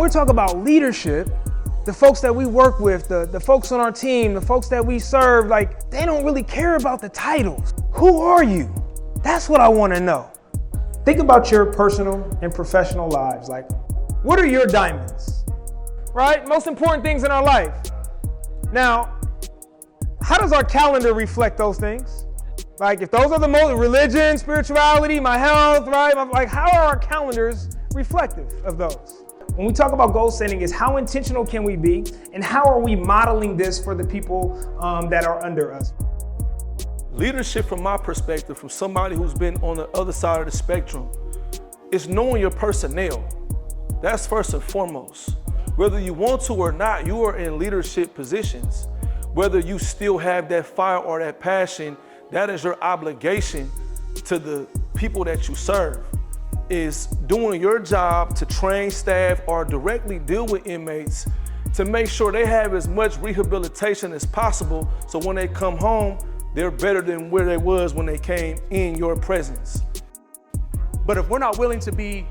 we're talking about leadership, the folks that we work with, the folks on our team, the folks that we serve, like, they don't really care about the titles. Who are you? That's what I want to know. Think about your personal and professional lives. Like, what are your diamonds? Right? Most important things in our life. Now, how does our calendar reflect those things? Like, if those are the most, religion, spirituality, my health, right? Like, how are our calendars reflective of those? When we talk about goal setting, is how intentional can we be, and how are we modeling this for the people that are under us? Leadership, from my perspective, from somebody who's been on the other side of the spectrum, is knowing your personnel. That's first and foremost. Whether you want to or not, you are in leadership positions. Whether you still have that fire or that passion, that is your obligation to the people that you serve, is doing your job to train staff or directly deal with inmates to make sure they have as much rehabilitation as possible, so when they come home, they're better than where they was when they came in your presence. But if we're not willing to be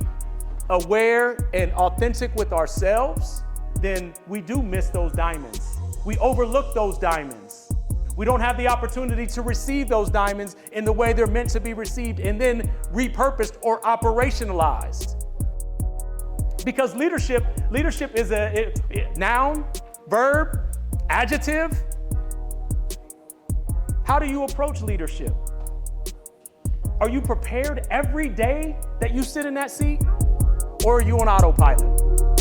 aware and authentic with ourselves, then we do miss those diamonds. We overlook those diamonds. We don't have the opportunity to receive those diamonds in the way they're meant to be received and then repurposed or operationalized. Because leadership is a noun, verb, adjective. How do you approach leadership? Are you prepared every day that you sit in that seat? Or are you on autopilot?